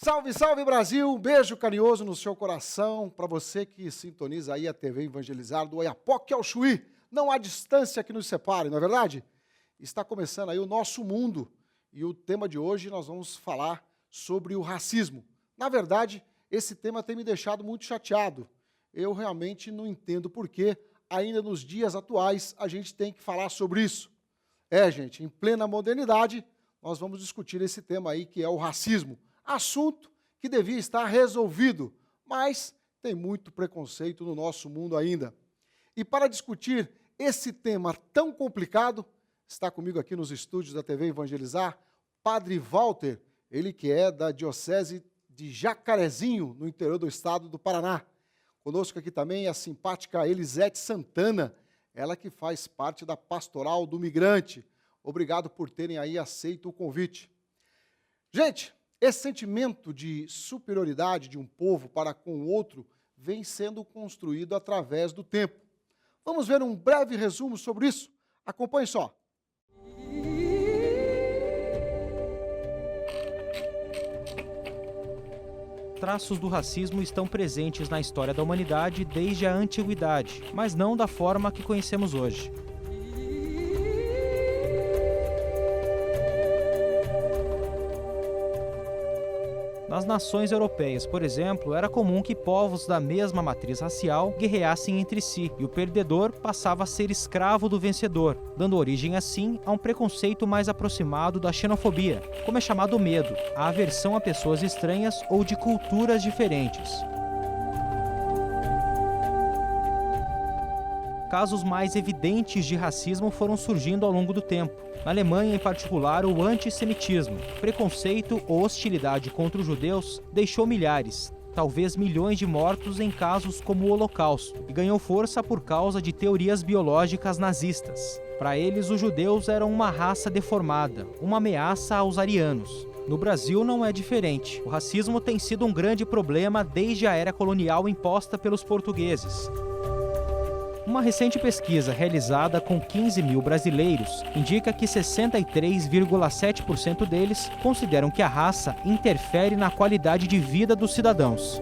Salve, salve Brasil, um beijo carinhoso no seu coração, para você que sintoniza aí a TV Evangelizar do Oiapoque ao Chuí. Não há distância que nos separe, não é verdade? Está começando aí o nosso mundo e o tema de hoje nós vamos falar sobre o racismo. Na verdade, esse tema tem me deixado muito chateado. Eu realmente não entendo por que, ainda nos dias atuais, a gente tem que falar sobre isso. Gente, em plena modernidade, nós vamos discutir esse tema aí que é o racismo. Assunto que devia estar resolvido, mas tem muito preconceito no nosso mundo ainda. E para discutir esse tema tão complicado, está comigo aqui nos estúdios da TV Evangelizar, Padre Walter, ele que é da Diocese de Jacarezinho, no interior do estado do Paraná. Conosco aqui também a simpática Elisete Santana, ela que faz parte da Pastoral do Migrante. Obrigado por terem aí aceito o convite. Gente, esse sentimento de superioridade de um povo para com o outro vem sendo construído através do tempo. Vamos ver um breve resumo sobre isso? Acompanhe só. Traços do racismo estão presentes na história da humanidade desde a antiguidade, mas não da forma que conhecemos hoje. Nas nações europeias, por exemplo, era comum que povos da mesma matriz racial guerreassem entre si, e o perdedor passava a ser escravo do vencedor, dando origem assim a um preconceito mais aproximado da xenofobia, como é chamado o medo, a aversão a pessoas estranhas ou de culturas diferentes. Casos mais evidentes de racismo foram surgindo ao longo do tempo. Na Alemanha, em particular, o antissemitismo, preconceito ou hostilidade contra os judeus, deixou milhares, talvez milhões de mortos em casos como o Holocausto, e ganhou força por causa de teorias biológicas nazistas. Para eles, os judeus eram uma raça deformada, uma ameaça aos arianos. No Brasil não é diferente. O racismo tem sido um grande problema desde a era colonial imposta pelos portugueses. Uma recente pesquisa realizada com 15 mil brasileiros indica que 63,7% deles consideram que a raça interfere na qualidade de vida dos cidadãos.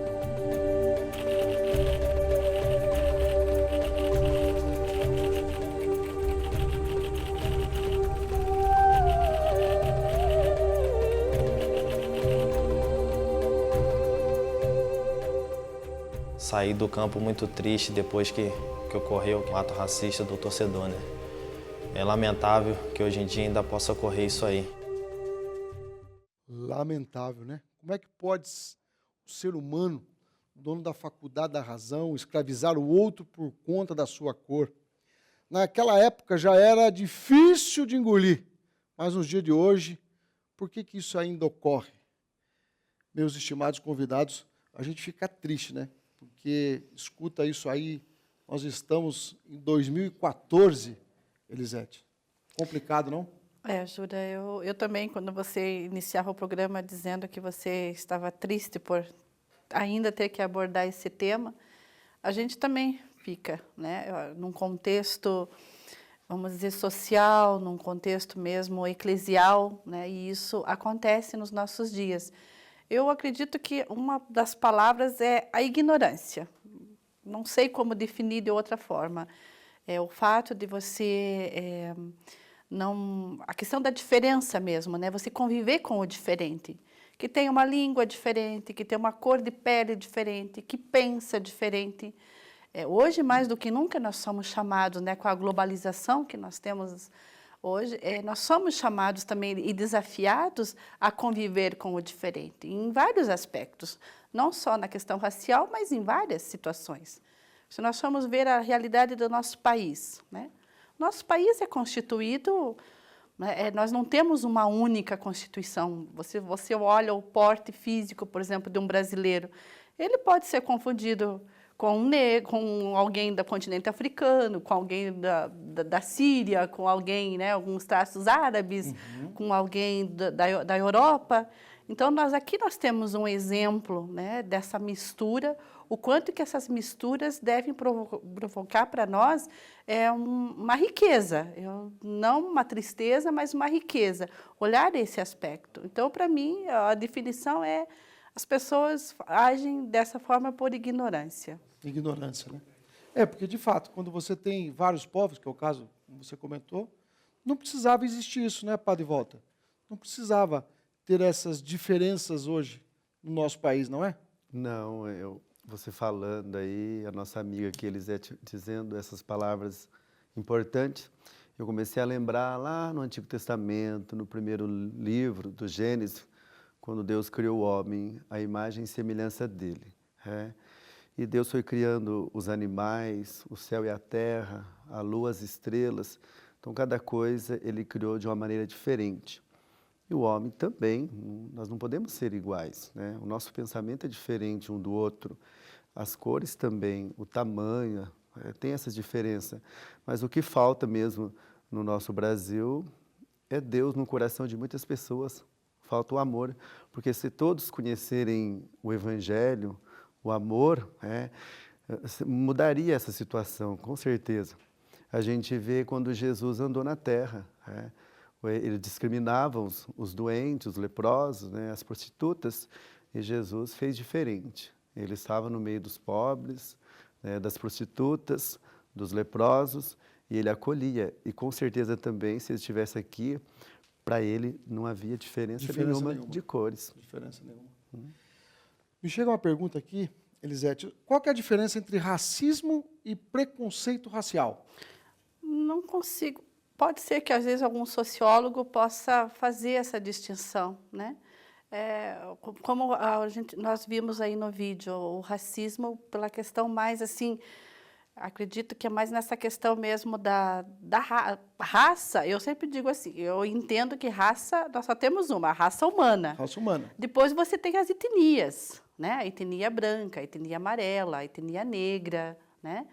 Saí do campo muito triste depois que ocorreu o ato racista do torcedor, né? É lamentável que hoje em dia ainda possa ocorrer isso aí. Lamentável, né? Como é que pode o ser humano, dono da faculdade da razão, escravizar o outro por conta da sua cor? Naquela época já era difícil de engolir, mas nos dias de hoje, por que isso ainda ocorre? Meus estimados convidados, a gente fica triste, né? Porque escuta isso aí. Nós estamos em 2014, Elisete. Complicado, não? Júlia, eu também, quando você iniciava o programa dizendo que você estava triste por ainda ter que abordar esse tema, a gente também fica, né? Num contexto, vamos dizer, social, num contexto mesmo eclesial, né? E isso acontece nos nossos dias. Eu acredito que uma das palavras é a ignorância. Não sei como definir de outra forma. O fato de você a questão da diferença mesmo, né? Você conviver com o diferente, que tem uma língua diferente, que tem uma cor de pele diferente, que pensa diferente. Hoje, mais do que nunca, nós somos chamados, né, com a globalização que nós temos hoje, nós somos chamados também e desafiados a conviver com o diferente, em vários aspectos, não só na questão racial, mas em várias situações. Se nós formos ver a realidade do nosso país, né? Nosso país é constituído, nós não temos uma única Constituição. Você olha o porte físico, por exemplo, de um brasileiro, ele pode ser confundido com um negro, com alguém do continente africano, com alguém da Síria, com alguém, né, alguns traços árabes, com alguém da Europa. Então, nós temos um exemplo, né, dessa mistura, o quanto que essas misturas devem provocar para nós uma riqueza, não uma tristeza, mas uma riqueza, olhar esse aspecto. Então, para mim, a definição é as pessoas agem dessa forma por ignorância. Ignorância, né? É, porque, de fato, quando você tem vários povos, que é o caso, como você comentou, não precisava existir isso, né, Padre Volta? Não precisava ter essas diferenças hoje no nosso país, não é? Não, você falando aí, a nossa amiga aqui, Elisete, dizendo essas palavras importantes, eu comecei a lembrar lá no Antigo Testamento, no primeiro livro do Gênesis, quando Deus criou o homem, a imagem e semelhança dele. E Deus foi criando os animais, o céu e a terra, a lua, as estrelas. Então, cada coisa ele criou de uma maneira diferente. E o homem também, nós não podemos ser iguais, né? O nosso pensamento é diferente um do outro. As cores também, o tamanho, tem essas diferenças. Mas o que falta mesmo no nosso Brasil é Deus no coração de muitas pessoas. Falta o amor, porque se todos conhecerem o Evangelho, o amor, mudaria essa situação, com certeza. A gente vê quando Jesus andou na terra, ele discriminava os doentes, os leprosos, as prostitutas, e Jesus fez diferente. Ele estava no meio dos pobres, das prostitutas, dos leprosos, e ele acolhia. E com certeza também, se ele estivesse aqui, para ele não havia diferença nenhuma de cores. Diferença nenhuma. Me chega uma pergunta aqui, Elisete. Qual que é a diferença entre racismo e preconceito racial? Não consigo. Pode ser que, às vezes, algum sociólogo possa fazer essa distinção, né? Como nós vimos aí no vídeo, o racismo pela questão mais, assim, acredito que é mais nessa questão mesmo da raça. Eu sempre digo assim, eu entendo que raça, nós só temos uma, a raça humana. Raça humana. Depois você tem as etnias, né? A etnia branca, a etnia amarela, a etnia negra, né?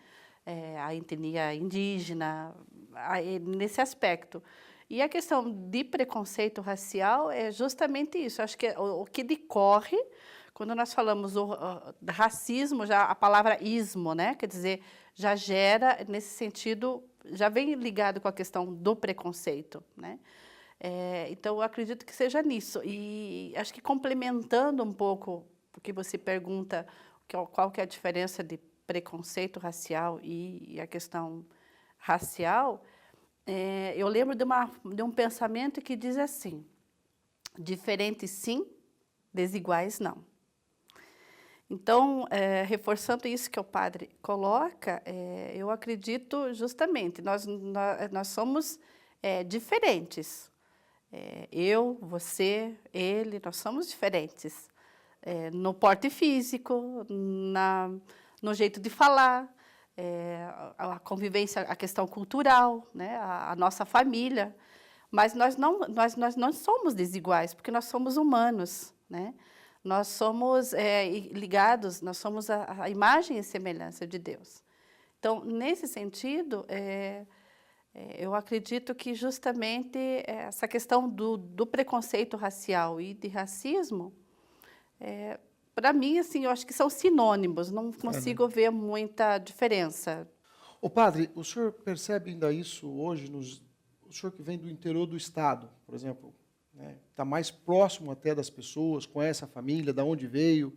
A etnia indígena, nesse aspecto. E a questão de preconceito racial é justamente isso. Acho que o que decorre, quando nós falamos racismo, já a palavra ismo, né? Quer dizer, já gera, nesse sentido, já vem ligado com a questão do preconceito, né? Então, eu acredito que seja nisso. E acho que complementando um pouco o que você pergunta, qual que é a diferença de preconceito racial e a questão racial, eu lembro de um pensamento que diz assim: diferentes sim, desiguais não. Então, reforçando isso que o padre coloca, eu acredito justamente, nós somos diferentes. Eu, você, ele, nós somos diferentes. No porte físico, no jeito de falar, a convivência, a questão cultural, né, a nossa família. Mas nós não somos desiguais, porque nós somos humanos, né? Nós somos ligados, nós somos a imagem e semelhança de Deus. Então, nesse sentido, eu acredito que justamente essa questão do preconceito racial e de racismo, para mim, assim, eu acho que são sinônimos, não consigo ver muita diferença. Ô padre, o senhor percebe ainda isso hoje, o senhor que vem do interior do estado, por exemplo, está mais próximo até das pessoas, conhece a família, de onde veio.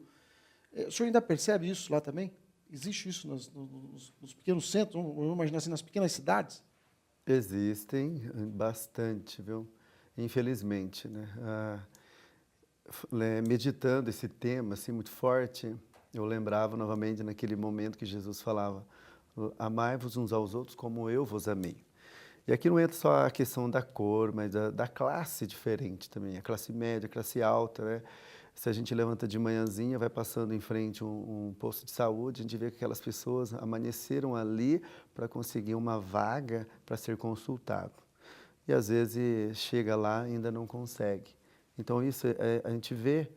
O senhor ainda percebe isso lá também? Existe isso nos pequenos centros, vamos imaginar assim, nas pequenas cidades? Existem bastante, viu? Infelizmente, né? Meditando esse tema assim muito forte, eu lembrava novamente naquele momento que Jesus falava: amai-vos uns aos outros como eu vos amei. E aqui não entra só a questão da cor, mas da classe diferente também, a classe média, a classe alta, né? Se a gente levanta de manhãzinha, vai passando em frente um posto de saúde, a gente vê que aquelas pessoas amanheceram ali para conseguir uma vaga para ser consultado. E às vezes chega lá e ainda não consegue. Então, isso a gente vê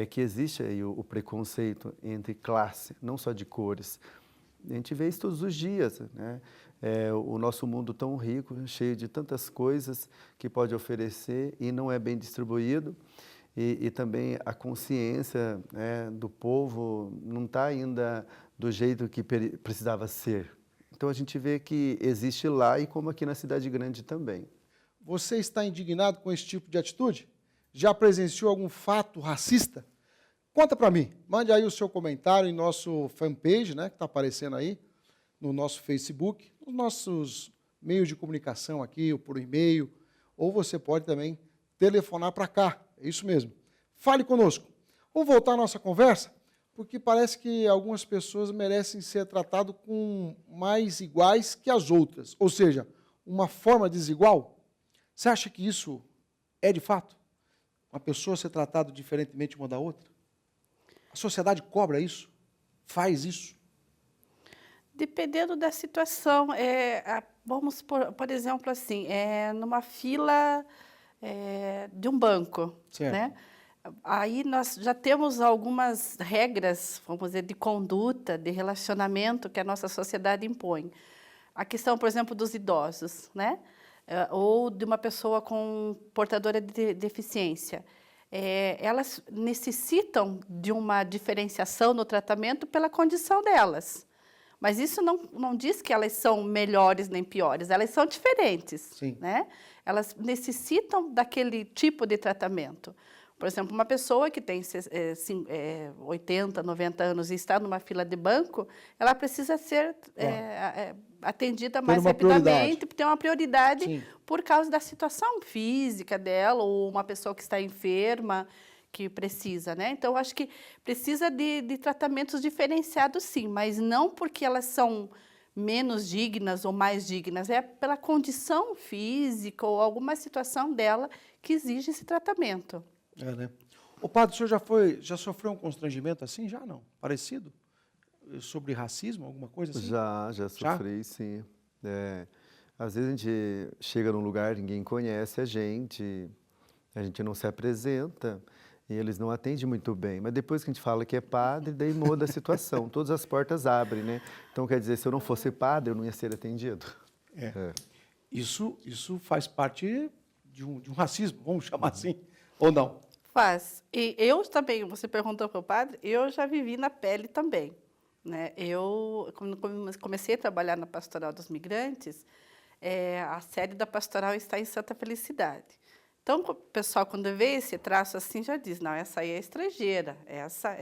que existe aí o preconceito entre classe, não só de cores. A gente vê isso todos os dias, né? O nosso mundo tão rico, cheio de tantas coisas que pode oferecer e não é bem distribuído. E também a consciência, né, do povo não está ainda do jeito que precisava ser. Então, a gente vê que existe lá e como aqui na cidade grande também. Você está indignado com esse tipo de atitude? Já presenciou algum fato racista? Conta para mim, mande aí o seu comentário em nosso fanpage, né, que está aparecendo aí, no nosso Facebook, nos nossos meios de comunicação aqui, ou por e-mail, ou você pode também telefonar para cá, é isso mesmo. Fale conosco. Vamos voltar à nossa conversa, porque parece que algumas pessoas merecem ser tratadas com mais iguais que as outras, ou seja, uma forma desigual. Você acha que isso é de fato? Uma pessoa ser tratada diferentemente uma da outra? A sociedade cobra isso? Faz isso? Dependendo da situação, vamos por exemplo assim, numa fila de um banco, Certo. né? Aí nós já temos algumas regras, vamos dizer, de conduta, de relacionamento que a nossa sociedade impõe. A questão, por exemplo, dos idosos, né? Ou de uma pessoa com portadora de deficiência. Elas necessitam de uma diferenciação no tratamento pela condição delas. Mas isso não diz que elas são melhores nem piores, elas são diferentes. Sim. Né? Elas necessitam daquele tipo de tratamento. Por exemplo, uma pessoa que tem 80, 90 anos e está numa fila de banco, ela precisa ser atendida mais rapidamente, ter uma prioridade. Sim. Por causa da situação física dela, ou uma pessoa que está enferma, que precisa, né? Então, acho que precisa de tratamentos diferenciados, sim, mas não porque elas são menos dignas ou mais dignas, é pela condição física ou alguma situação dela que exige esse tratamento. Né? O padre, o senhor já sofreu um constrangimento assim? Já não? Parecido? Sobre racismo, alguma coisa assim? Já sofri, sim. Às vezes a gente chega num lugar, ninguém conhece a gente não se apresenta, e eles não atendem muito bem. Mas depois que a gente fala que é padre, daí muda a situação. Todas as portas abrem, né? Então, quer dizer, se eu não fosse padre, eu não ia ser atendido. Isso faz parte de um racismo, vamos chamar assim, ou não? Faz. E eu também, você perguntou para o padre, eu já vivi na pele também. Né? Eu, quando comecei a trabalhar na Pastoral dos Migrantes, a sede da Pastoral está em Santa Felicidade. Então, o pessoal, quando vê esse traço assim, já diz, não, essa aí é estrangeira,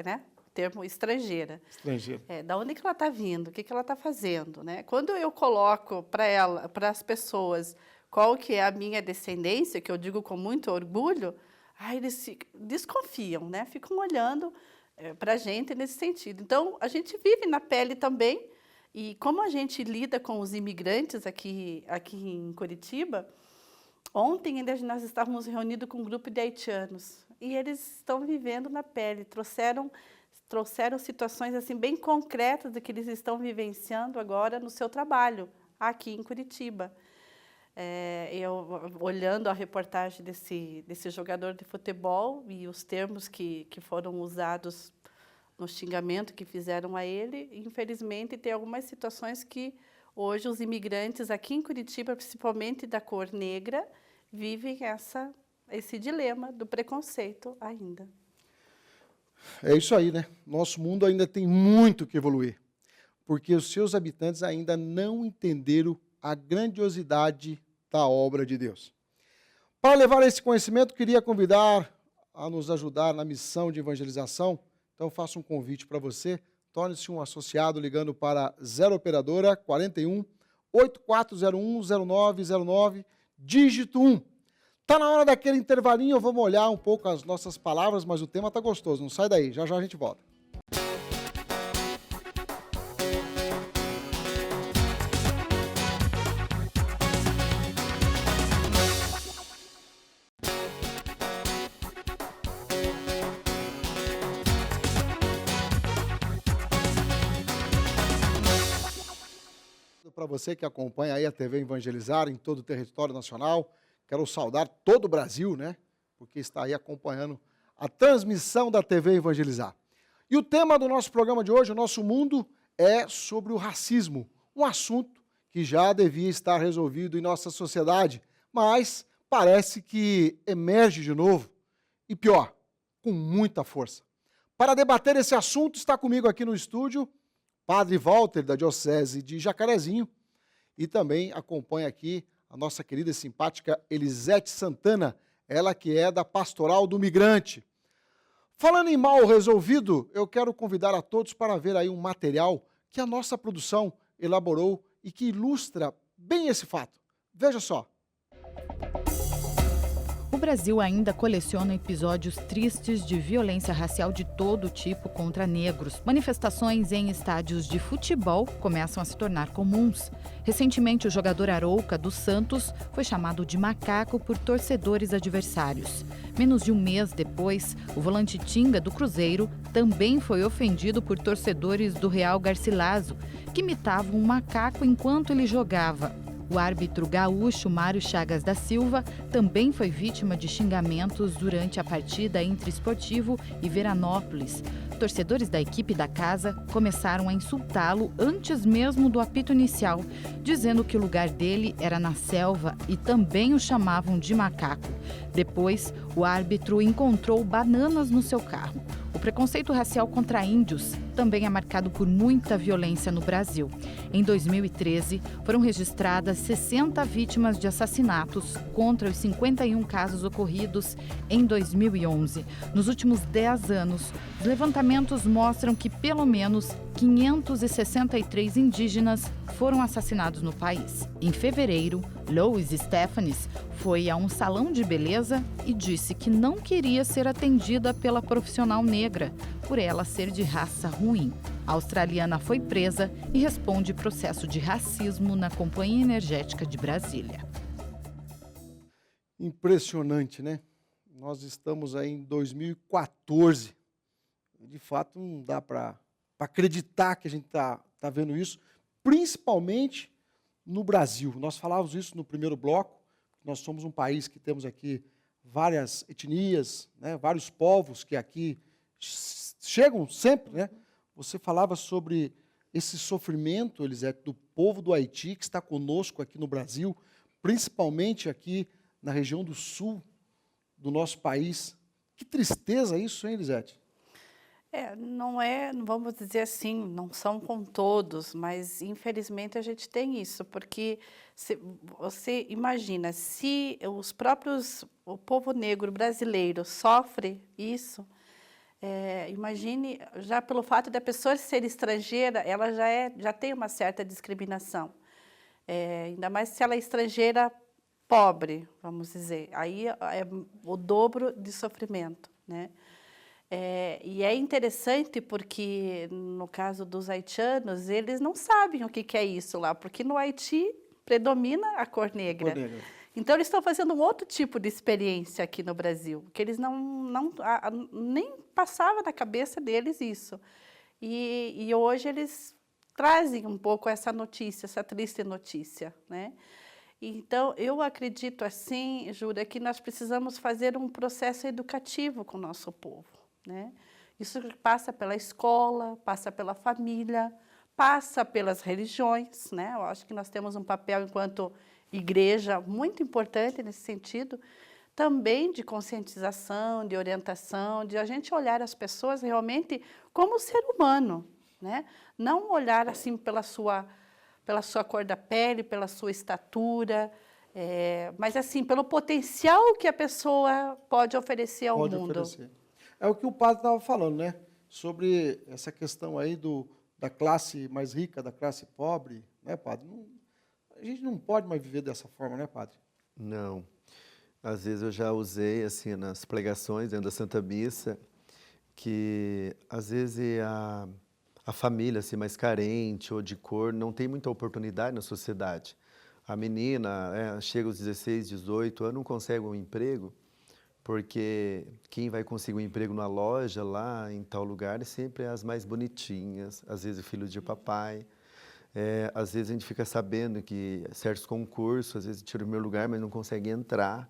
né? O termo estrangeira. Estrangeira. Da onde que ela está vindo, o que ela está fazendo, né? Quando eu coloco para as pessoas qual que é a minha descendência, que eu digo com muito orgulho, eles desconfiam, né? Ficam olhando para a gente nesse sentido. Então, a gente vive na pele também, e como a gente lida com os imigrantes aqui em Curitiba, ontem ainda nós estávamos reunidos com um grupo de haitianos, e eles estão vivendo na pele, trouxeram situações assim bem concretas do que eles estão vivenciando agora no seu trabalho, aqui em Curitiba. Eu, olhando a reportagem desse jogador de futebol e os termos que foram usados no xingamento que fizeram a ele, infelizmente, tem algumas situações que hoje os imigrantes aqui em Curitiba, principalmente da cor negra, vivem esse dilema do preconceito ainda. É isso aí, né? Nosso mundo ainda tem muito que evoluir, porque os seus habitantes ainda não entenderam a grandiosidade da obra de Deus. Para levar esse conhecimento, queria convidar a nos ajudar na missão de evangelização. Então, eu faço um convite para você. Torne-se um associado ligando para 0 Operadora 41 8401 0909, dígito 1. Está na hora daquele intervalinho, vamos olhar um pouco as nossas palavras, mas o tema está gostoso. Não sai daí, já já a gente volta. Para você que acompanha aí a TV Evangelizar em todo o território nacional, quero saudar todo o Brasil, né? Porque está aí acompanhando a transmissão da TV Evangelizar. E o tema do nosso programa de hoje, o nosso mundo, é sobre o racismo, um assunto que já devia estar resolvido em nossa sociedade, mas parece que emerge de novo, e pior, com muita força. Para debater esse assunto, está comigo aqui no estúdio Padre Walter, da Diocese de Jacarezinho, e também acompanha aqui a nossa querida e simpática Elisete Santana, ela que é da Pastoral do Migrante. Falando em mal resolvido, eu quero convidar a todos para ver aí um material que a nossa produção elaborou e que ilustra bem esse fato. Veja só. O Brasil ainda coleciona episódios tristes de violência racial de todo tipo contra negros. Manifestações em estádios de futebol começam a se tornar comuns. Recentemente, o jogador Arouca, do Santos, foi chamado de macaco por torcedores adversários. Menos de um mês depois, o volante Tinga, do Cruzeiro, também foi ofendido por torcedores do Real Garcilaso, que imitavam um macaco enquanto ele jogava. O árbitro gaúcho Mário Chagas da Silva também foi vítima de xingamentos durante a partida entre Sportivo e Veranópolis. Torcedores da equipe da casa começaram a insultá-lo antes mesmo do apito inicial, dizendo que o lugar dele era na selva e também o chamavam de macaco. Depois, o árbitro encontrou bananas no seu carro. O preconceito racial contra índios também é marcado por muita violência no Brasil. Em 2013, foram registradas 60 vítimas de assassinatos contra os 51 casos ocorridos em 2011. Nos últimos 10 anos, os levantamentos mostram que pelo menos 563 indígenas foram assassinados no país. Em fevereiro, Lois Stefanes foi a um salão de beleza e disse que não queria ser atendida pela profissional negra, por ela ser de raça ruim. A australiana foi presa e responde processo de racismo na Companhia Energética de Brasília. Impressionante, né? Nós estamos aí em 2014. De fato, não dá para acreditar que a gente está vendo isso, principalmente no Brasil. Nós falávamos isso no primeiro bloco. Nós somos um país que temos aqui várias etnias, né, vários povos que aqui chegam sempre, né? Você falava sobre esse sofrimento, Elisete, do povo do Haiti que está conosco aqui no Brasil, principalmente aqui na região do sul do nosso país. Que tristeza isso, hein, Elisete? Não vamos dizer assim, não são com todos, mas infelizmente a gente tem isso, porque você imagina, se o povo negro brasileiro sofre isso, imagine, já pelo fato da pessoa ser estrangeira, ela já tem uma certa discriminação, ainda mais se ela é estrangeira pobre, vamos dizer, aí é o dobro de sofrimento, né? E é interessante porque, no caso dos haitianos, eles não sabem o que é isso lá, porque no Haiti predomina a cor negra. Então, eles estão fazendo um outro tipo de experiência aqui no Brasil, que eles nem passava na cabeça deles isso. E hoje eles trazem um pouco essa notícia, essa triste notícia, né? Então, eu acredito assim, Júlia, que nós precisamos fazer um processo educativo com o nosso povo, né? Isso passa pela escola, passa pela família, passa pelas religiões, né? Eu acho que nós temos um papel enquanto igreja muito importante nesse sentido, também de conscientização, de orientação, de a gente olhar as pessoas realmente como ser humano, né? Não olhar assim pela sua cor da pele, pela sua estatura, mas assim, pelo potencial que a pessoa pode oferecer ao mundo. É o que o padre estava falando, né? Sobre essa questão aí da classe mais rica, da classe pobre, né, padre? A gente não pode mais viver dessa forma, né, padre? Não. Às vezes eu já usei, assim, nas pregações, dentro da Santa Missa, que às vezes a família assim, mais carente ou de cor não tem muita oportunidade na sociedade. A menina chega aos 16, 18 anos, não consegue um emprego, porque quem vai conseguir um emprego na loja, lá em tal lugar, é sempre as mais bonitinhas, às vezes o filho de papai. Às vezes a gente fica sabendo que certos concursos, às vezes tira o meu lugar, mas não consegue entrar,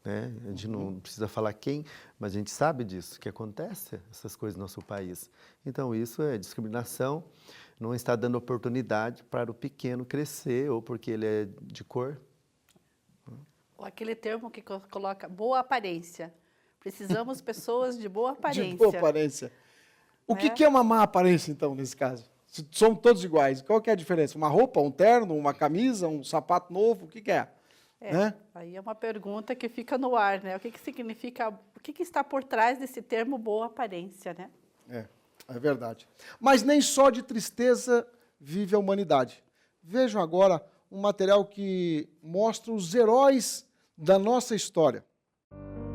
né? A gente não precisa falar quem, mas a gente sabe disso, que acontece essas coisas no nosso país. Então isso é discriminação, não está dando oportunidade para o pequeno crescer, ou porque ele é de cor. Ou aquele termo que coloca boa aparência. Precisamos pessoas de boa aparência. De boa aparência. O que é uma má aparência, então, nesse caso? Se somos todos iguais, qual que é a diferença? Uma roupa, um terno, uma camisa, um sapato novo, o que é? né? Aí é uma pergunta que fica no ar, né? O que significa, o que está por trás desse termo boa aparência, né? É verdade. Mas nem só de tristeza vive a humanidade. Vejam agora um material que mostra os heróis da nossa história.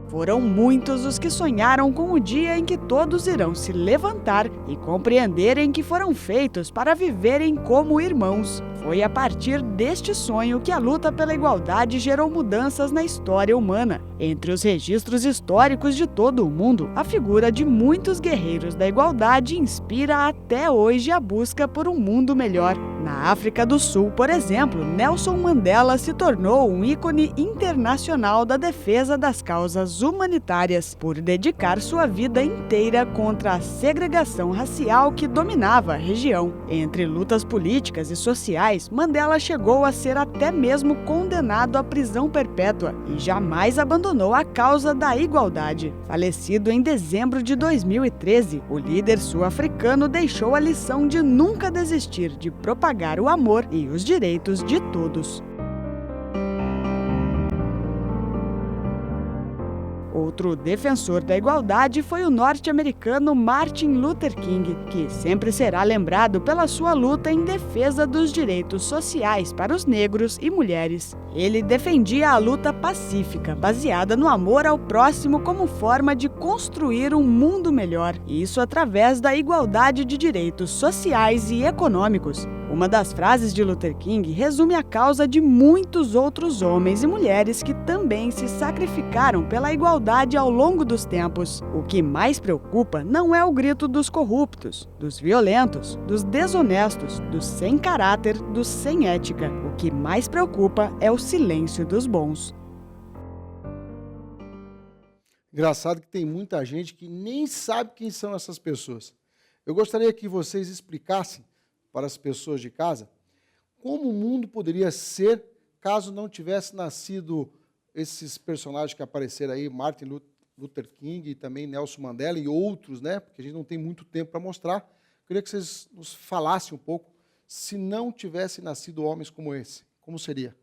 Foram muitos os que sonharam com o dia em que todos irão se levantar e compreenderem que foram feitos para viverem como irmãos. Foi a partir deste sonho que a luta pela igualdade gerou mudanças na história humana. Entre os registros históricos de todo o mundo, a figura de muitos guerreiros da igualdade inspira até hoje a busca por um mundo melhor. Na África do Sul, por exemplo, Nelson Mandela se tornou um ícone internacional da defesa das causas humanitárias, por dedicar sua vida inteira contra a segregação racial que dominava a região. Entre lutas políticas e sociais, Mandela chegou a ser até mesmo condenado à prisão perpétua e jamais abandonou a causa da igualdade. Falecido em dezembro de 2013, o líder sul-africano deixou a lição de nunca desistir de propagar o amor e os direitos de todos. Outro defensor da igualdade foi o norte-americano Martin Luther King, que sempre será lembrado pela sua luta em defesa dos direitos sociais para os negros e mulheres. Ele defendia a luta pacífica, baseada no amor ao próximo como forma de construir um mundo melhor, e isso através da igualdade de direitos sociais e econômicos. Uma das frases de Luther King resume a causa de muitos outros homens e mulheres que também se sacrificaram pela igualdade ao longo dos tempos. O que mais preocupa não é o grito dos corruptos, dos violentos, dos desonestos, dos sem caráter, dos sem ética. O que mais preocupa é o silêncio dos bons. Engraçado que tem muita gente que nem sabe quem são essas pessoas. Eu gostaria que vocês explicassem para as pessoas de casa como o mundo poderia ser caso não tivesse nascido esses personagens que apareceram aí, Martin Luther King e também Nelson Mandela e outros, né? Porque a gente não tem muito tempo para mostrar. Eu queria que vocês nos falassem um pouco, se não tivesse nascido homens como esse, como seria?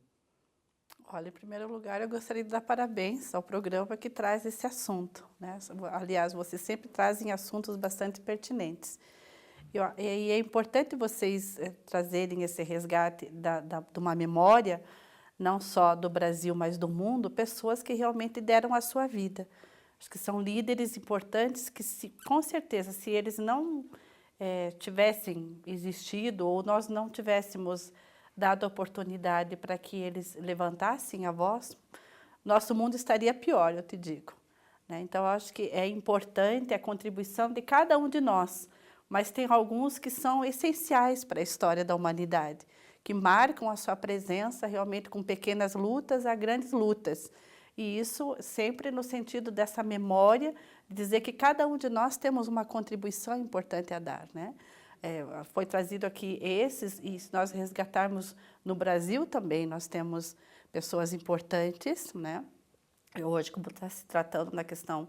Olha, em primeiro lugar, eu gostaria de dar parabéns ao programa que traz esse assunto, né? Aliás, vocês sempre trazem assuntos bastante pertinentes. E é importante vocês trazerem esse resgate de uma memória, não só do Brasil, mas do mundo, pessoas que realmente deram a sua vida. Acho que são líderes importantes que, com certeza, se eles não tivessem existido ou nós não tivéssemos dado oportunidade para que eles levantassem a voz, nosso mundo estaria pior, eu te digo, né? Então, acho que é importante a contribuição de cada um de nós, mas tem alguns que são essenciais para a história da humanidade, que marcam a sua presença realmente com pequenas lutas a grandes lutas. E isso sempre no sentido dessa memória, de dizer que cada um de nós temos uma contribuição importante a dar, né? Foi trazido aqui esses, e se nós resgatarmos no Brasil também, nós temos pessoas importantes, né? Hoje, como está se tratando na questão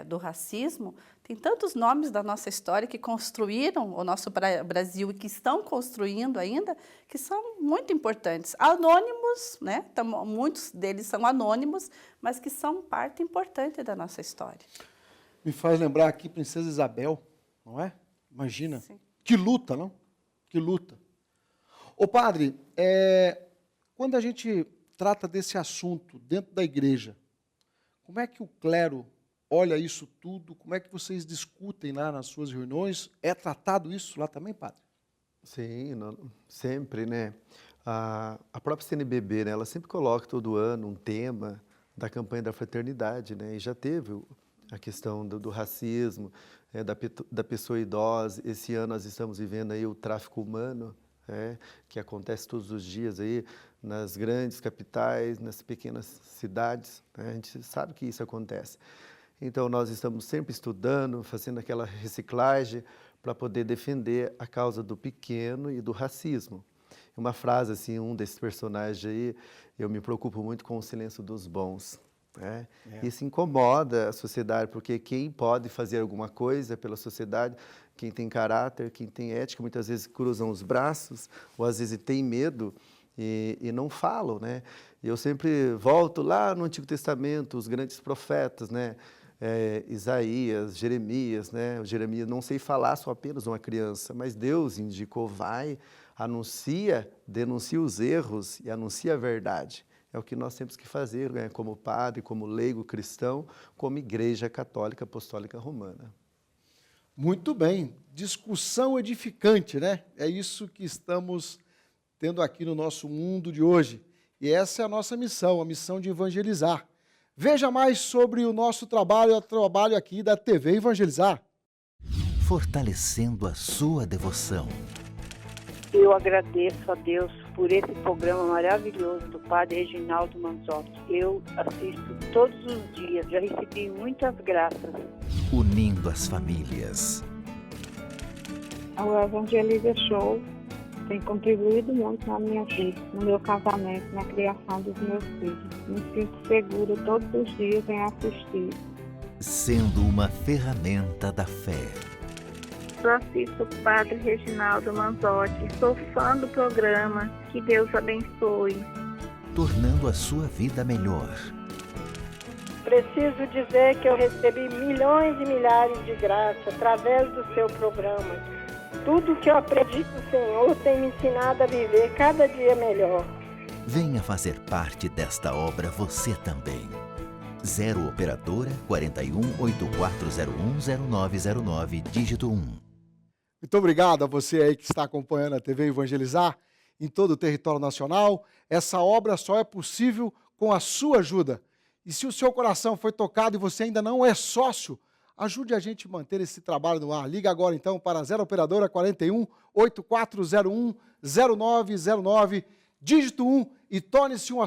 do racismo, tem tantos nomes da nossa história que construíram o nosso Brasil e que estão construindo ainda, que são muito importantes. Anônimos, né? Então, muitos deles são anônimos, mas que são parte importante da nossa história. Me faz lembrar aqui Princesa Isabel, não é? Imagina. Sim. Que luta, não? Que luta. Ô padre, quando a gente trata desse assunto dentro da igreja, como é que o clero olha isso tudo? Como é que vocês discutem lá nas suas reuniões? É tratado isso lá também, padre? Sim, sempre, né? A própria CNBB, né, ela sempre coloca todo ano um tema da campanha da fraternidade, né? E já teve a questão do racismo, da pessoa idosa. Esse ano nós estamos vivendo aí o tráfico humano, que acontece todos os dias aí nas grandes capitais, nas pequenas cidades, né? A gente sabe que isso acontece. Então, nós estamos sempre estudando, fazendo aquela reciclagem para poder defender a causa do pequeno e do racismo. Uma frase, assim, um desses personagens aí, eu me preocupo muito com o silêncio dos bons, né? Isso incomoda a sociedade, porque quem pode fazer alguma coisa pela sociedade, quem tem caráter, quem tem ética, muitas vezes cruzam os braços, ou às vezes tem medo e não falam, né? Eu sempre volto lá no Antigo Testamento, os grandes profetas, né? Isaías, Jeremias, né? O Jeremias não sei falar, sou apenas uma criança, mas Deus indicou, vai, anuncia, denuncia os erros e anuncia a verdade. É o que nós temos que fazer, né? Como padre, como leigo cristão, como Igreja Católica Apostólica Romana. Muito bem, discussão edificante, né? É isso que estamos tendo aqui no nosso mundo de hoje. E essa é a nossa missão, a missão de evangelizar. Veja mais sobre o nosso trabalho, o trabalho aqui da TV Evangelizar. Fortalecendo a sua devoção. Eu agradeço a Deus por esse programa maravilhoso do Padre Reginaldo Manzotti. Eu assisto todos os dias, já recebi muitas graças. Unindo as famílias. O Evangeliza Show tem contribuído muito na minha vida, no meu casamento, na criação dos meus filhos. Me sinto segura todos os dias em assistir. Sendo uma ferramenta da fé. Eu assisto o Padre Reginaldo Manzotti, sou fã do programa, que Deus abençoe. Tornando a sua vida melhor. Preciso dizer que eu recebi milhões e milhares de graças através do seu programa. Tudo que eu aprendi com o Senhor tem me ensinado a viver cada dia melhor. Venha fazer parte desta obra você também. 0 Operadora 41 8401 0909, dígito 1. Muito obrigado a você aí que está acompanhando a TV Evangelizar em todo o território nacional. Essa obra só é possível com a sua ajuda. E se o seu coração foi tocado e você ainda não é sócio, ajude a gente a manter esse trabalho no ar. Liga agora então para 0 Operadora 41 8401 0909, dígito 1 e torne-se um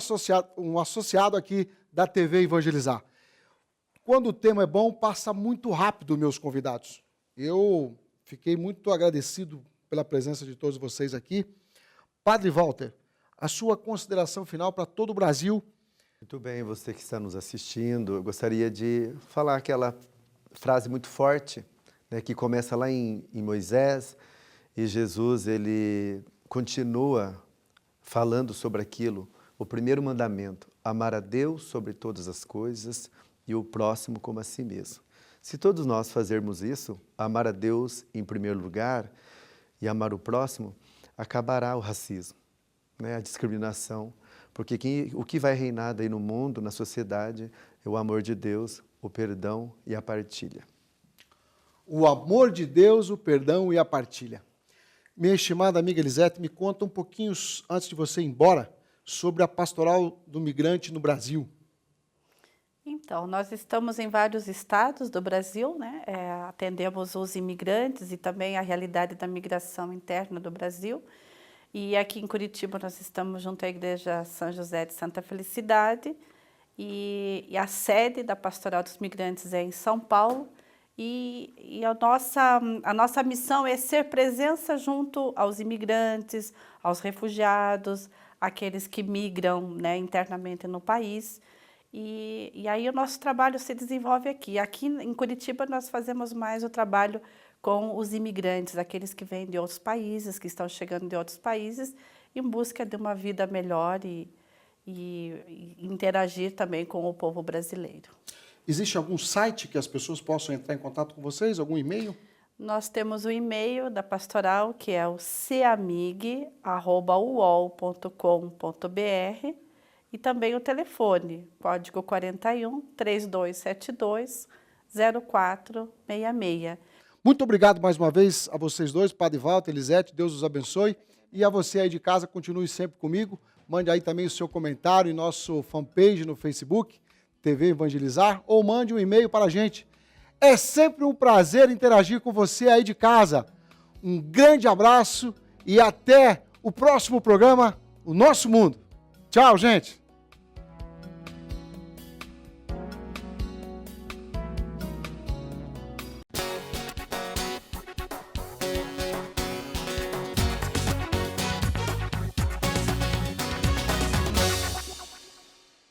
associado aqui da TV Evangelizar. Quando o tema é bom, passa muito rápido, meus convidados. Eu fiquei muito agradecido pela presença de todos vocês aqui. Padre Walter, a sua consideração final para todo o Brasil. Muito bem, você que está nos assistindo, eu gostaria de falar aquela frase muito forte, né, que começa lá em Moisés, e Jesus ele continua falando sobre aquilo, o primeiro mandamento, amar a Deus sobre todas as coisas e o próximo como a si mesmo. Se todos nós fazermos isso, amar a Deus em primeiro lugar e amar o próximo, acabará o racismo, né, a discriminação, porque o que vai reinar daí no mundo, na sociedade, é o amor de Deus, o perdão e a partilha. O amor de Deus, o perdão e a partilha. Minha estimada amiga Elisete, me conta um pouquinho, antes de você ir embora, sobre a pastoral do migrante no Brasil. Então, nós estamos em vários estados do Brasil, né? Atendemos os imigrantes e também a realidade da migração interna do Brasil. E aqui em Curitiba nós estamos junto à Igreja São José de Santa Felicidade e a sede da Pastoral dos Migrantes é em São Paulo. E a nossa missão é ser presença junto aos imigrantes, aos refugiados, aqueles que migram, né, internamente no país. E aí o nosso trabalho se desenvolve aqui. Aqui em Curitiba nós fazemos mais o trabalho com os imigrantes, aqueles que vêm de outros países, que estão chegando de outros países, em busca de uma vida melhor e interagir também com o povo brasileiro. Existe algum site que as pessoas possam entrar em contato com vocês? Algum e-mail? Nós temos o e-mail da pastoral, que é o ceamig@uol.com.br, e também o telefone, código 41 3272 0466. Muito obrigado mais uma vez a vocês dois, Padre Walter, Elisete, Deus os abençoe. E a você aí de casa, continue sempre comigo. Mande aí também o seu comentário em nosso fanpage no Facebook, TV Evangelizar, ou mande um e-mail para a gente. É sempre um prazer interagir com você aí de casa. Um grande abraço e até o próximo programa, O Nosso Mundo. Tchau, gente!